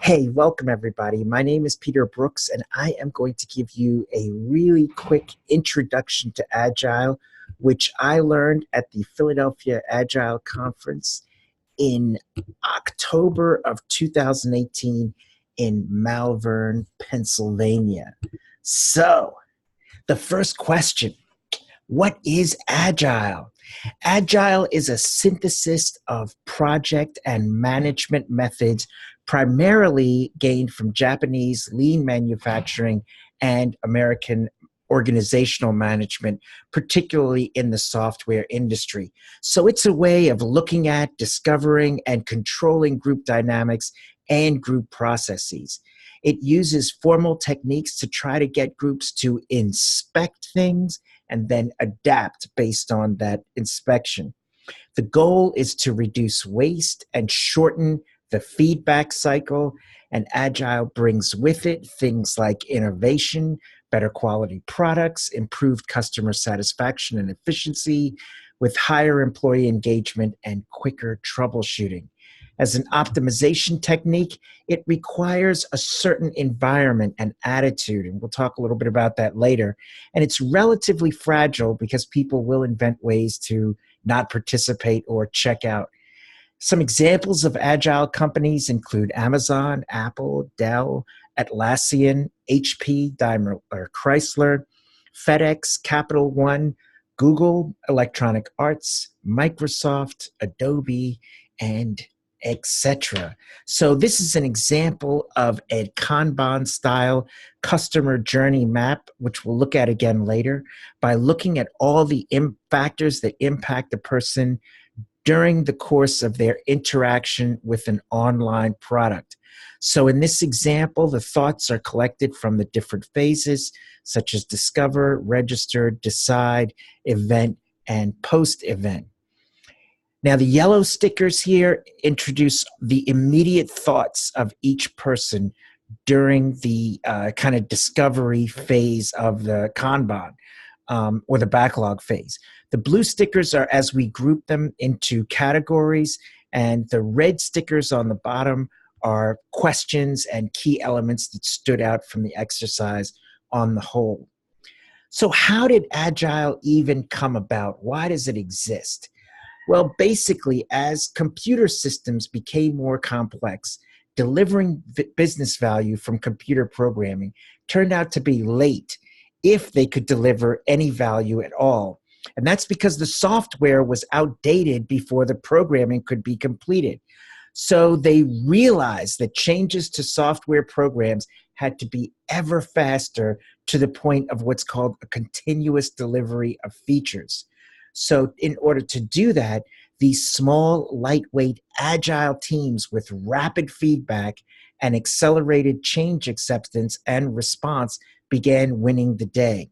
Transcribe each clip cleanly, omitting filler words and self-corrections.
Hey, welcome everybody. My name is Peter Brooks, and I am going to give you a really quick introduction to Agile, which I learned at the Philadelphia Agile Conference in October of 2018 in Malvern, Pennsylvania. So, the first question, what is Agile? Agile is a synthesis of project and management methods primarily gained from Japanese lean manufacturing and American organizational management, particularly in the software industry. So it's a way of looking at, discovering, and controlling group dynamics and group processes. It uses formal techniques to try to get groups to inspect things and then adapt based on that inspection. The goal is to reduce waste and shorten the feedback cycle, and Agile brings with it things like innovation, better quality products, improved customer satisfaction and efficiency, with higher employee engagement and quicker troubleshooting. As an optimization technique, it requires a certain environment and attitude, and we'll talk a little bit about that later. And it's relatively fragile because people will invent ways to not participate or check out. Some examples of Agile companies include Amazon, Apple, Dell, Atlassian, HP, Daimler Chrysler, FedEx, Capital One, Google, Electronic Arts, Microsoft, Adobe, and etc. So this is an example of a Kanban style customer journey map, which we'll look at again later, by looking at all the factors that impact a person during the course of their interaction with an online product. So in this example, the thoughts are collected from the different phases, such as discover, register, decide, event, and post-event. Now, the yellow stickers here introduce the immediate thoughts of each person during the kind of discovery phase of the Kanban or the backlog phase. The blue stickers are as we group them into categories, and the red stickers on the bottom are questions and key elements that stood out from the exercise on the whole. So how did Agile even come about? Why does it exist? Well, basically, as computer systems became more complex, delivering business value from computer programming turned out to be late if they could deliver any value at all. And that's because the software was outdated before the programming could be completed. So they realized that changes to software programs had to be ever faster to the point of what's called a continuous delivery of features. So in order to do that, these small, lightweight, agile teams with rapid feedback and accelerated change acceptance and response began winning the day.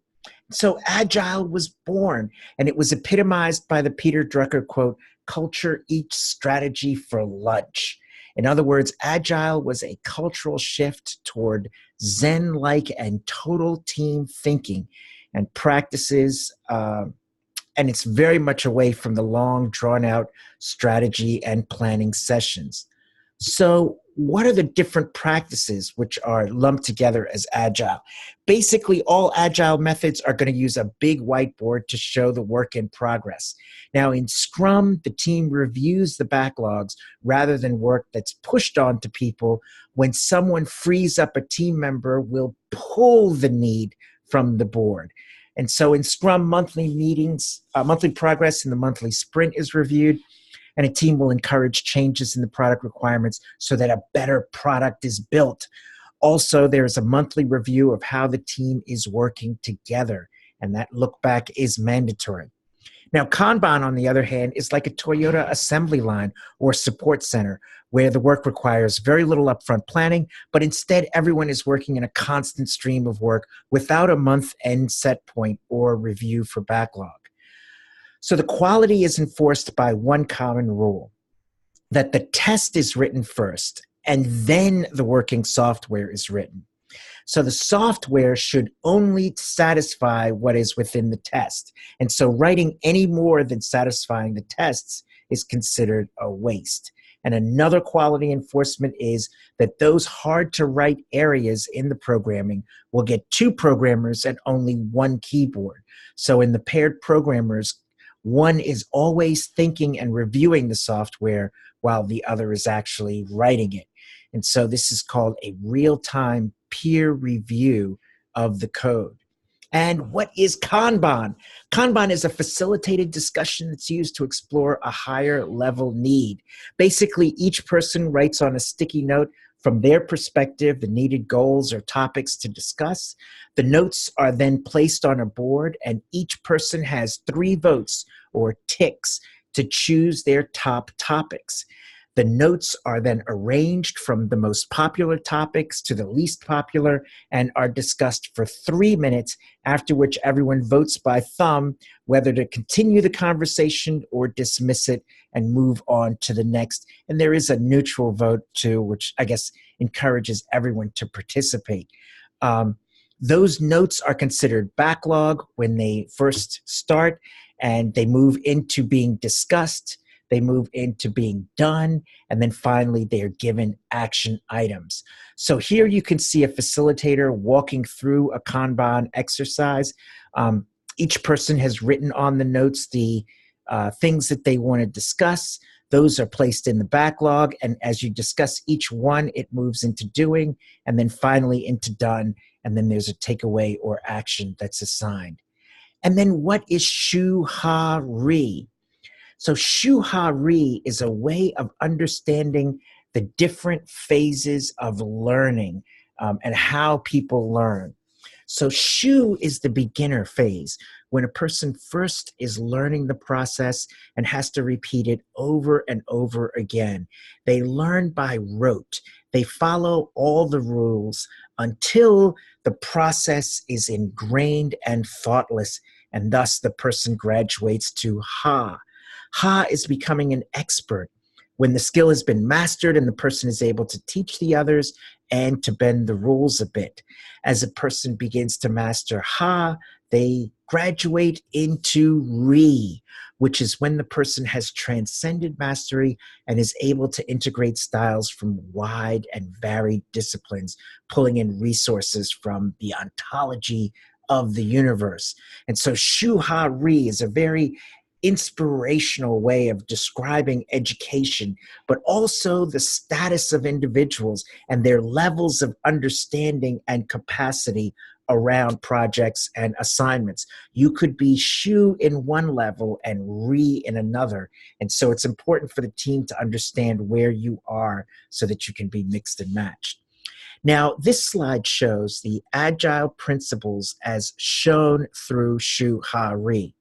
So Agile was born, and it was epitomized by the Peter Drucker quote, "Culture eats strategy for lunch." In other words, Agile was a cultural shift toward Zen-like and total team thinking and practices, and it's very much away from the long, drawn-out strategy and planning sessions. So what are the different practices which are lumped together as Agile? Basically, all Agile methods are going to use a big whiteboard to show the work in progress. Now, in Scrum, the team reviews the backlogs rather than work that's pushed on to people. When someone frees up a team member, will pull the need from the board. And so in Scrum, monthly meetings, monthly progress in the monthly sprint is reviewed, and a team will encourage changes in the product requirements so that a better product is built. Also, there's a monthly review of how the team is working together, and that look back is mandatory. Now, Kanban, on the other hand, is like a Toyota assembly line or support center where the work requires very little upfront planning, but instead everyone is working in a constant stream of work without a month-end set point or review for backlog. So the quality is enforced by one common rule, that the test is written first, and then the working software is written. So the software should only satisfy what is within the test. And so writing any more than satisfying the tests is considered a waste. And another quality enforcement is that those hard to write areas in the programming will get two programmers and only one keyboard. So in the paired programmers, one is always thinking and reviewing the software while the other is actually writing it. And so this is called a real-time peer review of the code. And what is Kanban? Kanban is a facilitated discussion that's used to explore a higher level need. Basically, each person writes on a sticky note from their perspective the needed goals or topics to discuss. The notes are then placed on a board, and each person has 3 votes or ticks to choose their top topics. The notes are then arranged from the most popular topics to the least popular and are discussed for 3 minutes, after which everyone votes by thumb whether to continue the conversation or dismiss it and move on to the next. And there is a neutral vote too, which I guess encourages everyone to participate. Those notes are considered backlog when they first start, and they move into being discussed, they move into being done, and then finally they are given action items. So here you can see a facilitator walking through a Kanban exercise. Each person has written on the notes the things that they want to discuss. Those are placed in the backlog, and as you discuss each one, it moves into doing, and then finally into done, and then there's a takeaway or action that's assigned. And then what is Shu-Ha-Ri? So Shu-Ha-Ri is a way of understanding the different phases of learning and how people learn. So Shu is the beginner phase, when a person first is learning the process and has to repeat it over and over again. They learn by rote. They follow all the rules until the process is ingrained and thoughtless, and thus the person graduates to Ha. Ha is becoming an expert, when the skill has been mastered and the person is able to teach the others and to bend the rules a bit. As a person begins to master Ha, they graduate into Ri, which is when the person has transcended mastery and is able to integrate styles from wide and varied disciplines, pulling in resources from the ontology of the universe. And so Shu-Ha-Ri is a very inspirational way of describing education, but also the status of individuals and their levels of understanding and capacity around projects and assignments. You could be Shu in one level and Ri in another. And so it's important for the team to understand where you are so that you can be mixed and matched. Now, this slide shows the Agile principles as shown through Shu-Ha-Ri.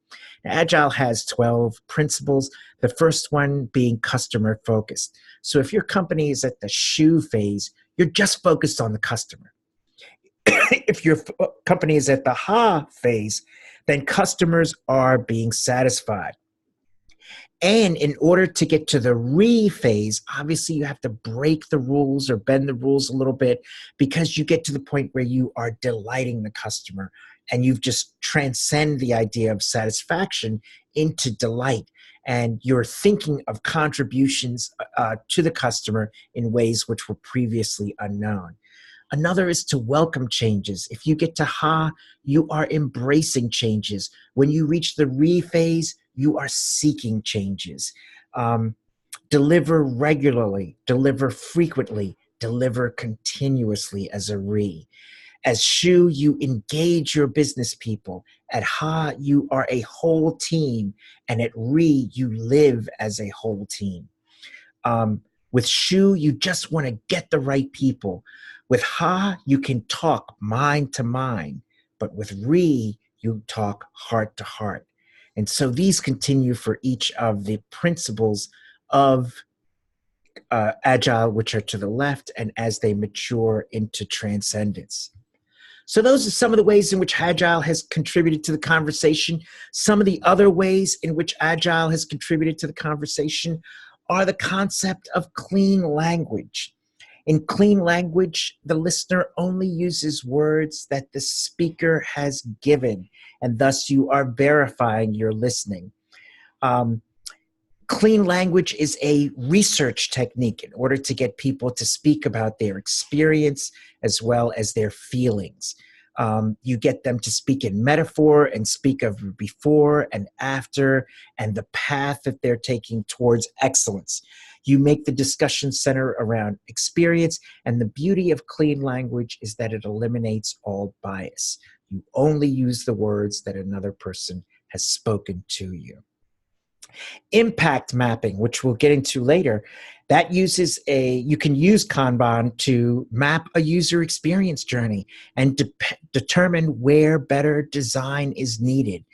Agile has 12 principles, the first one being customer focused. So if your company is at the Shu phase, you're just focused on the customer. If your company is at the Ha phase, then customers are being satisfied. And in order to get to the Ri phase, obviously you have to break the rules or bend the rules a little bit, because you get to the point where you are delighting the customer and you've just transcend the idea of satisfaction into delight. And you're thinking of contributions to the customer in ways which were previously unknown. Another is to welcome changes. If you get to Ha, you are embracing changes. When you reach the Ri phase, you are seeking changes. Deliver regularly, deliver frequently, deliver continuously as a Ri. As Shu, you engage your business people. At Ha, you are a whole team. And at Ri, you live as a whole team. With Shu, you just want to get the right people. With Ha, you can talk mind to mind. But with Ri, you talk heart to heart. And so these continue for each of the principles of Agile, which are to the left, and as they mature into transcendence. So those are some of the ways in which Agile has contributed to the conversation. Some of the other ways in which Agile has contributed to the conversation are the concept of clean language. In clean language, the listener only uses words that the speaker has given, and thus you are verifying your listening. Clean language is a research technique in order to get people to speak about their experience as well as their feelings. You get them to speak in metaphor and speak of before and after and the path that they're taking towards excellence. You make the discussion center around experience, and the beauty of clean language is that it eliminates all bias. You only use the words that another person has spoken to you. Impact mapping, which we'll get into later, that uses you can use Kanban to map a user experience journey and determine where better design is needed.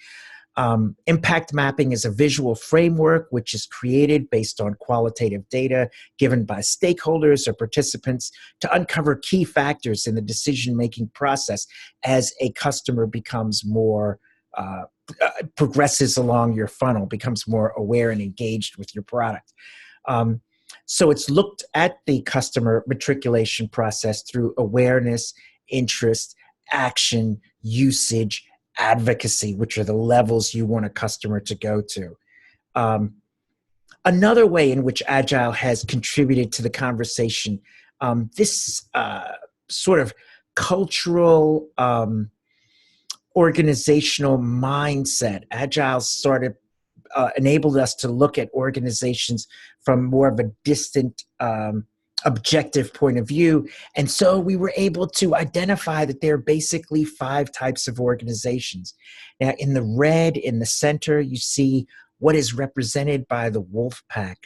Impact mapping is a visual framework which is created based on qualitative data given by stakeholders or participants to uncover key factors in the decision-making process as a customer becomes more progresses along your funnel, becomes more aware and engaged with your product. So it's looked at the customer matriculation process through awareness, interest, action, usage, advocacy, which are the levels you want a customer to go to. Another way in which Agile has contributed to the conversation, this sort of cultural organizational mindset. Agile sort of enabled us to look at organizations from more of a distant, objective point of view. And so we were able to identify that there are basically 5 types of organizations. Now, in the red, in the center, you see what is represented by the wolf pack.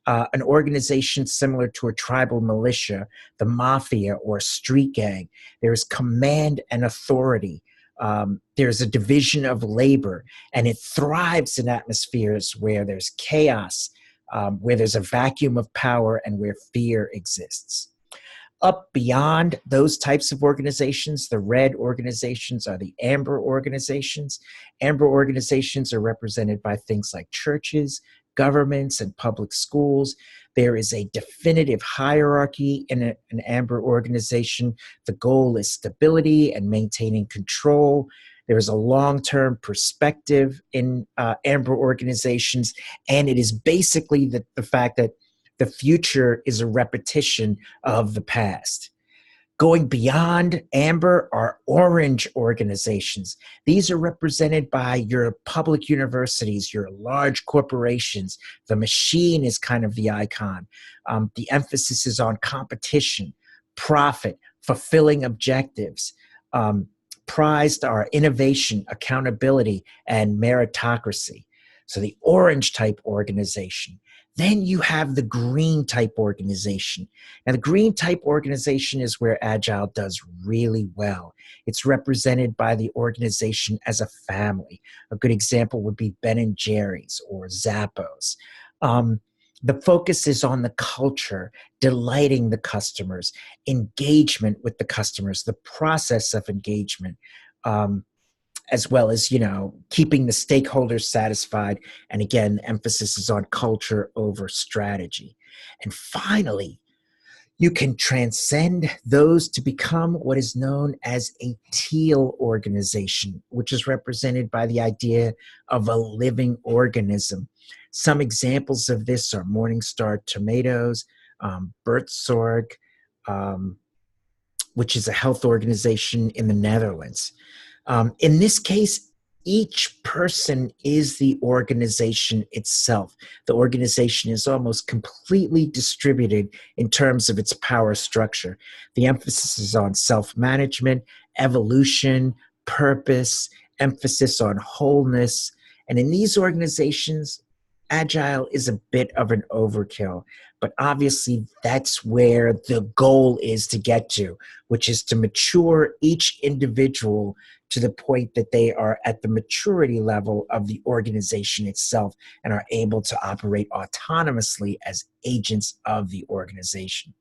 An organization similar to a tribal militia, the mafia, or a street gang. There's command and authority. There's a division of labor, and it thrives in atmospheres where there's chaos, where there's a vacuum of power, and where fear exists. Up beyond those types of organizations, the red organizations are the amber organizations. Amber organizations are represented by things like churches, governments, and public schools. There is a definitive hierarchy in an amber organization. The goal is stability and maintaining control. There is a long-term perspective in amber organizations, and it is basically the fact that the future is a repetition of the past. Going beyond amber are orange organizations. These are represented by your public universities, your large corporations. The machine is kind of the icon. The emphasis is on competition, profit, fulfilling objectives. Prized are innovation, accountability, and meritocracy. So the orange type organization. Then you have the green type organization. Now, the green type organization is where Agile does really well. It's represented by the organization as a family. A good example would be Ben & Jerry's or Zappos. The focus is on the culture, delighting the customers, engagement with the customers, the process of engagement, as well as, keeping the stakeholders satisfied. And again, emphasis is on culture over strategy. And finally, you can transcend those to become what is known as a teal organization, which is represented by the idea of a living organism. Some examples of this are Morningstar Tomatoes, Bertzorg, which is a health organization in the Netherlands. In this case, each person is the organization itself. The organization is almost completely distributed in terms of its power structure. The emphasis is on self-management, evolution, purpose, emphasis on wholeness. And in these organizations, Agile is a bit of an overkill, but obviously that's where the goal is to get to, which is to mature each individual to the point that they are at the maturity level of the organization itself and are able to operate autonomously as agents of the organization.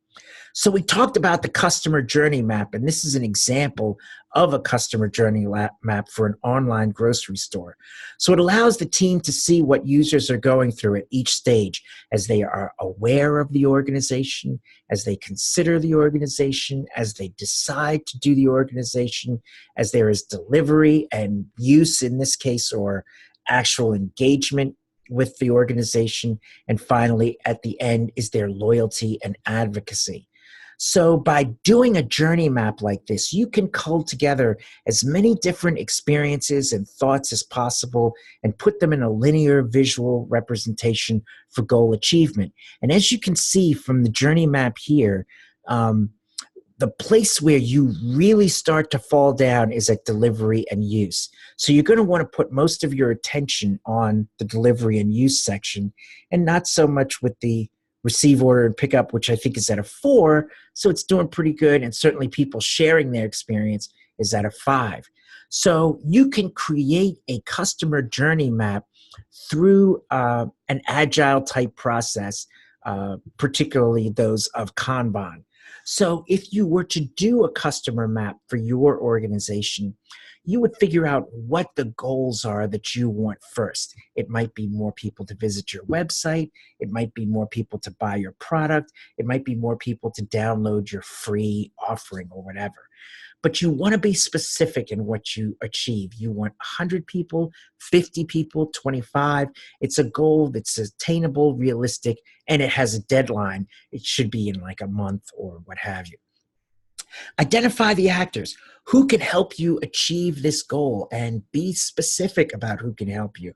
So we talked about the customer journey map, and this is an example of a customer journey map for an online grocery store. So it allows the team to see what users are going through at each stage as they are aware of the organization, as they consider the organization, as they decide to do the organization, as there is delivery and use in this case, or actual engagement with the organization. And finally, at the end, is their loyalty and advocacy. So by doing a journey map like this, you can cull together as many different experiences and thoughts as possible and put them in a linear visual representation for goal achievement. And as you can see from the journey map here, the place where you really start to fall down is at delivery and use. So you're going to want to put most of your attention on the delivery and use section and not so much with the receive, order, and pick up, which I think is at a 4. So it's doing pretty good. And certainly people sharing their experience is at a 5. So you can create a customer journey map through an agile type process, particularly those of Kanban. So if you were to do a customer map for your organization, you would figure out what the goals are that you want first. It might be more people to visit your website. It might be more people to buy your product. It might be more people to download your free offering or whatever. But you want to be specific in what you achieve. You want 100 people, 50 people, 25. It's a goal that's attainable, realistic, and it has a deadline. It should be in like a month or what have you. Identify the actors who can help you achieve this goal and be specific about who can help you.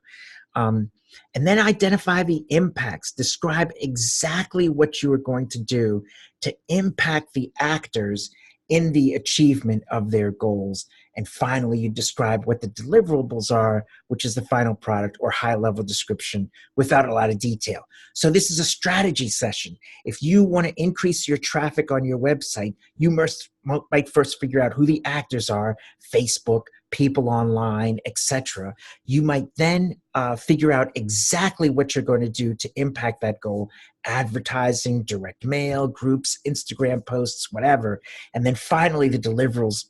And then identify the impacts. Describe exactly what you are going to do to impact the actors in the achievement of their goals. And finally, you describe what the deliverables are, which is the final product or high-level description without a lot of detail. So this is a strategy session. If you want to increase your traffic on your website, you might first figure out who the actors are, Facebook, people online, etc. You might then figure out exactly what you're going to do to impact that goal: advertising, direct mail, groups, Instagram posts, whatever. And then finally, the deliverables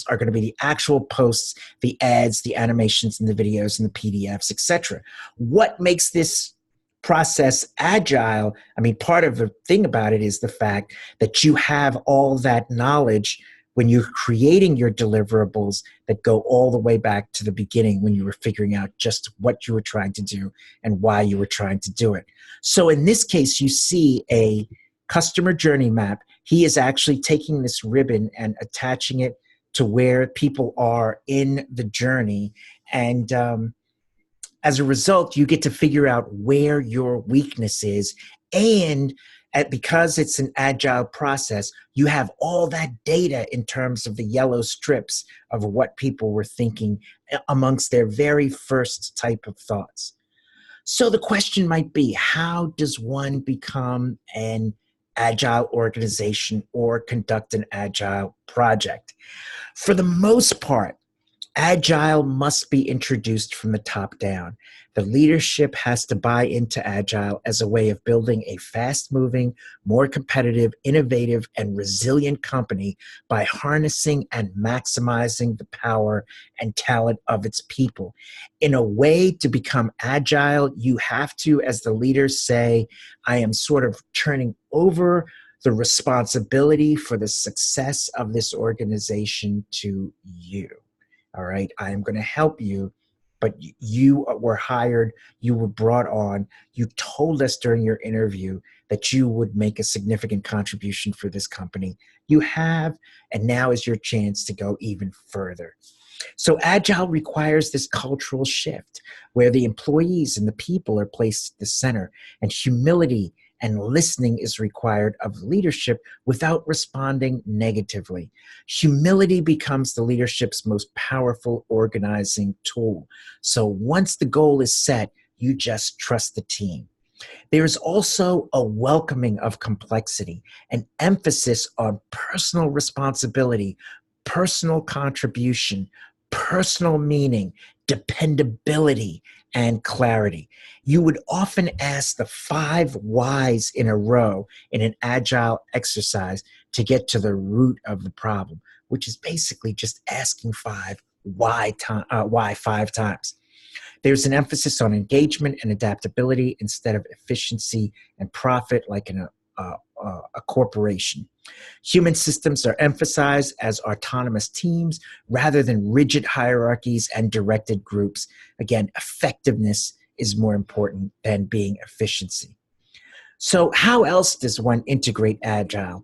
are going to be the actual posts, the ads, the animations, and the videos, and the PDFs, etc. What makes this process agile? I mean, part of the thing about it is the fact that you have all that knowledge when you're creating your deliverables that go all the way back to the beginning when you were figuring out just what you were trying to do and why you were trying to do it. So in this case, you see a customer journey map. He is actually taking this ribbon and attaching it to where people are in the journey. And as a result, you get to figure out where your weakness is. And because it's an agile process, you have all that data in terms of the yellow strips of what people were thinking amongst their very first type of thoughts. So the question might be, how does one become an agile organization or conduct an agile project? For the most part, agile must be introduced from the top down. The leadership has to buy into agile as a way of building a fast-moving, more competitive, innovative, and resilient company by harnessing and maximizing the power and talent of its people. In a way, to become agile, you have to, as the leaders say, I am sort of turning over the responsibility for the success of this organization to you. All right, I am going to help you, but you were hired, you were brought on, you told us during your interview that you would make a significant contribution for this company. You have, and now is your chance to go even further. So Agile requires this cultural shift where the employees and the people are placed at the center, and humility and listening is required of leadership without responding negatively. Humility becomes the leadership's most powerful organizing tool. So once the goal is set, you just trust the team. There is also a welcoming of complexity, an emphasis on personal responsibility, personal contribution, personal meaning, dependability, and clarity. You would often ask the 5 whys in a row in an agile exercise to get to the root of the problem, which is basically just asking why 5 times. There's an emphasis on engagement and adaptability instead of efficiency and profit like in a corporation. Human systems are emphasized as autonomous teams rather than rigid hierarchies and directed groups. Again, effectiveness is more important than being efficiency. So how else does one integrate Agile?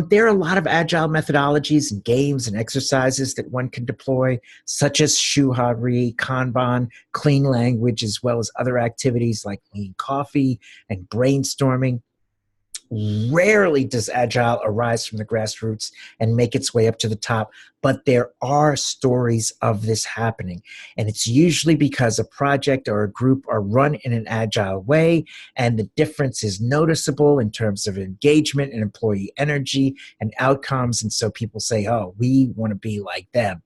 There are a lot of Agile methodologies and games and exercises that one can deploy, such as Shuhari, Kanban, clean language, as well as other activities like lean coffee and brainstorming. Rarely does Agile arise from the grassroots and make its way up to the top, but there are stories of this happening. And it's usually because a project or a group are run in an Agile way, and the difference is noticeable in terms of engagement and employee energy and outcomes. And so people say, oh, we want to be like them.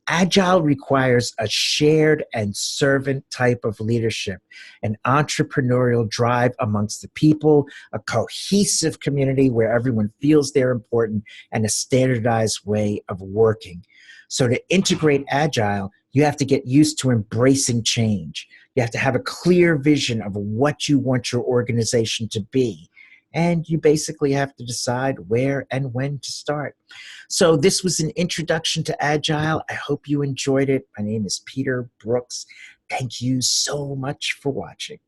Agile requires a shared and servant type of leadership, an entrepreneurial drive amongst the people, a cohesive community where everyone feels they're important, and a standardized way of working. So to integrate Agile, you have to get used to embracing change. You have to have a clear vision of what you want your organization to be. And you basically have to decide where and when to start. So this was an introduction to Agile. I hope you enjoyed it. My name is Peter Brooks. Thank you so much for watching.